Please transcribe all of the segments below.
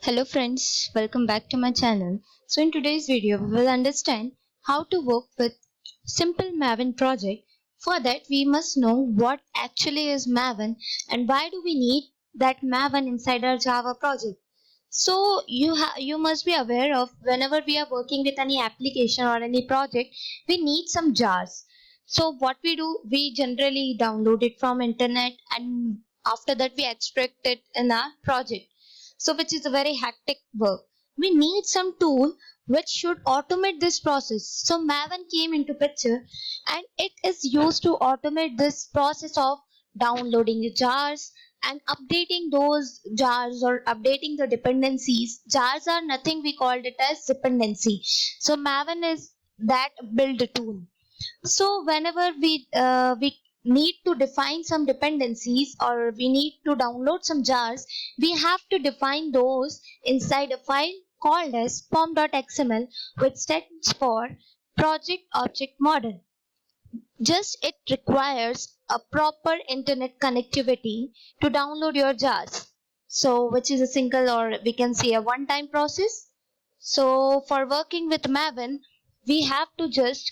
Hello friends, welcome back to my channel. So in today's video we will understand how to work with simple Maven project. For that we must know what actually is Maven and why do we need that Maven inside our Java project. So you must be aware of whenever we are working with any application or any project, we need some jars. So what we do, we generally download it from internet and after that we extract it in our project. So which is a very hectic work. We need some tool which should automate this process. So Maven came into picture and it is used to automate this process of downloading the jars and updating those jars or updating the dependencies. Jars are nothing, we called it as dependency. So Maven is that build tool. So whenever we need to define some dependencies or we need to download some jars, we have to define those inside a file called as pom.xml, which stands for project object model. Just it requires a proper internet connectivity to download your jars. So which is a single or we can say a one-time process. So for working with Maven, we have to just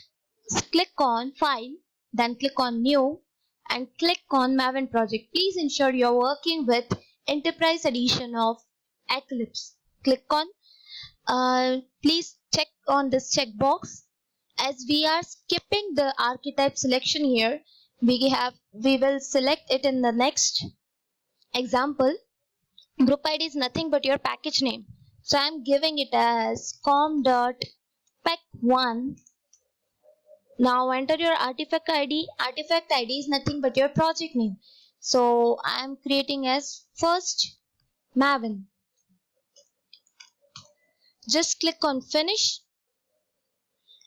click on file, then click on new and click on Maven project. Please ensure you're working with enterprise edition of Eclipse. Click on, please check on this checkbox. As we are skipping the archetype selection here, we will select it in the next example. Group ID is nothing but your package name. So I'm giving it as com.pack1. Now enter your artifact ID. Artifact ID is nothing but your project name. So I'm creating as first Maven. Just click on finish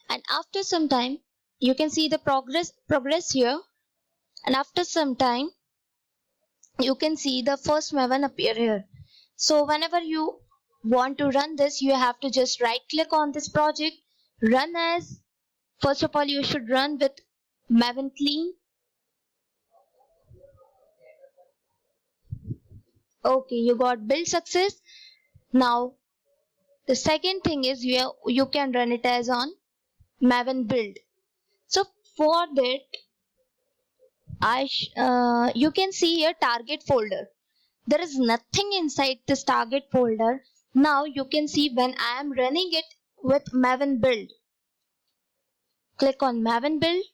and after some time you can see the progress here, and after some time you can see the first Maven appear here. So whenever you want to run this, you have to just right click on this project, run as. First of all, you should run with Maven clean. Okay, you got build success. Now the second thing is you can run it as on Maven build. So for that you can see here target folder. There is nothing inside this target folder. Now you can see when I am running it with Maven build. Click on Maven build.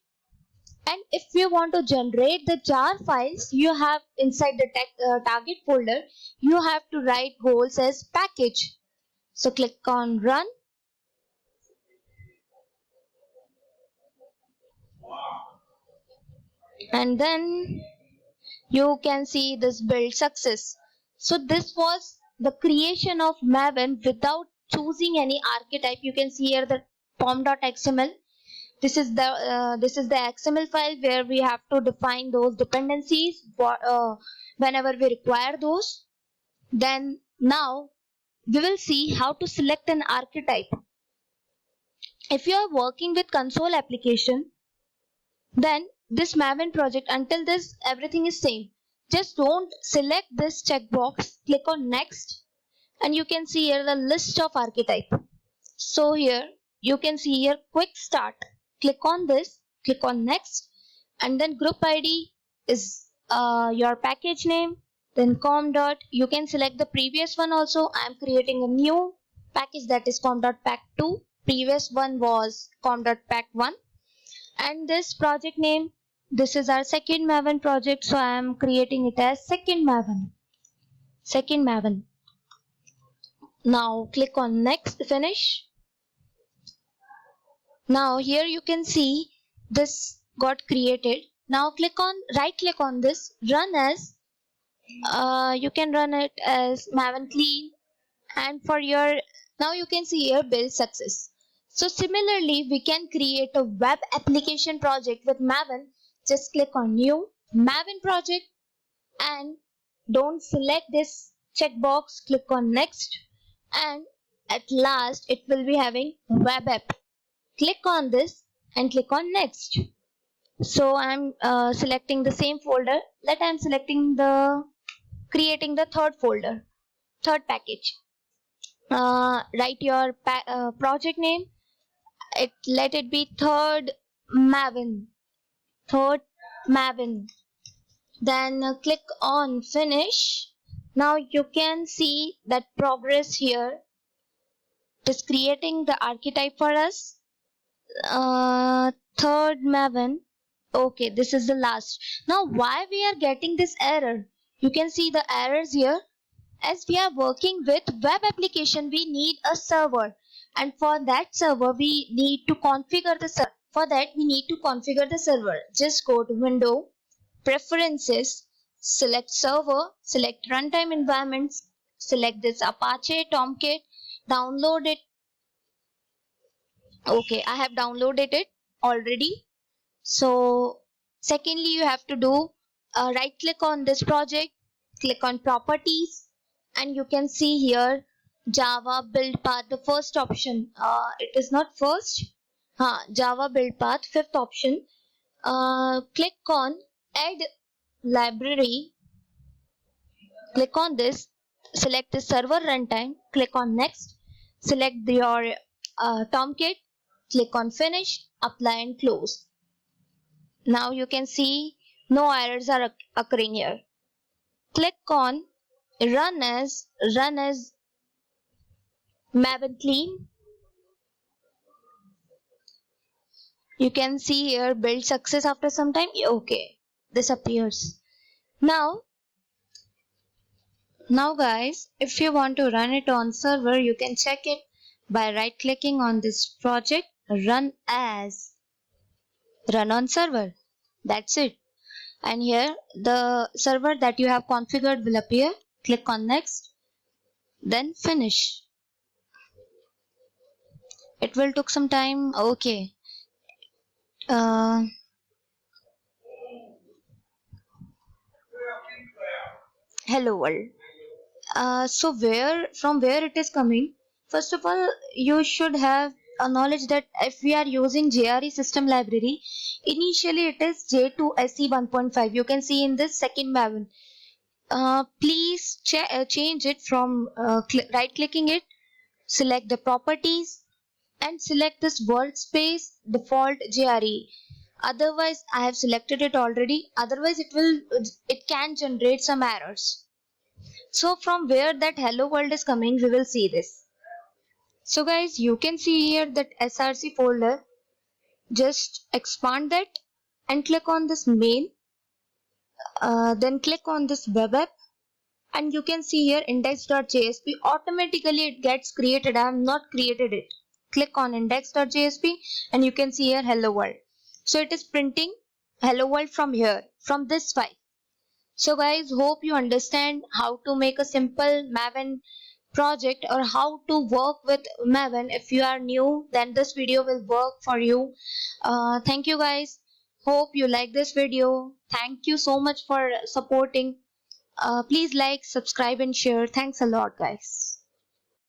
And if you want to generate the jar files you have inside the target folder, you have to write goals as package. So click on run. And then you can see this build success. So this was the creation of Maven without choosing any archetype. You can see here the pom.xml. This is the XML file where we have to define those dependencies whenever we require those. Then now we will see how to select an archetype. If you are working with console application, then this Maven project, until this everything is same. Just don't select this checkbox, click on next and you can see here the list of archetype. So here you can see here quick start. Click on this, click on next and then group ID is your package name, then com dot. You can select the previous one also. I am creating a new package that is com.pack2. Previous one was com.pack1. And this project name, this is our second Maven project, so I am creating it as second Maven. Now click on next, finish. Now here you can see this got created. Now right click on this, run as. You can run it as Maven clean, and for your, now you can see here build success. So similarly we can create a web application project with Maven. Just click on new Maven project and don't select this checkbox, click on next and at last it will be having web app. Click on this and click on next. So I'm selecting the same folder. I'm selecting creating the third folder, third package. Write your project name. Let it be Maven. Third Maven. Then click on finish. Now you can see that progress here. It is creating the archetype for us. Third Maven. Okay, this is the last. Now why we are getting this error? You can see the errors here. As we are working with web application, we need a server, and for that server we need to configure the server. For that we need to configure the server. Just go to Window, Preferences, select Server, select Runtime Environments, select this Apache Tomcat, download it. Okay, I have downloaded it already. So secondly, you have to do right click on this project, click on properties, and you can see here Java build path, the first option. It is not first. Java build path, fifth option. Click on add library. Click on this. Select the server runtime. Click on next. Select your Tomcat. Click on finish. Apply and close. Now you can see no errors are occurring here. Click on run as Maven clean. You can see here build success after some time. Okay, this appears. Now guys, if you want to run it on server, you can check it by right clicking on this project, run on server. That's it. And here the server that you have configured will appear. Click on next, then finish. It will take some time. Okay. Hello world. So from where it is coming? First of all, you should have a knowledge that if we are using JRE system library, initially it is J2SE 1.5. You can see in this second Maven. Please change it from right clicking it, select the properties, and select this workspace default JRE. Otherwise, I have selected it already. Otherwise, it can generate some errors. So from where that hello world is coming, we will see this. So guys, you can see here that src folder. Just expand that and click on this main. Then click on this web app, and you can see here index.jsp. Automatically it gets created. I have not created it. Click on index.jsp and you can see here hello world. So it is printing hello world from here, from this file. So guys, hope you understand how to make a simple Maven project or how to work with Maven. If you are new, then this video will work for you. Thank you guys. Hope you like this video. Thank you so much for supporting. Please like, subscribe and share. Thanks a lot guys.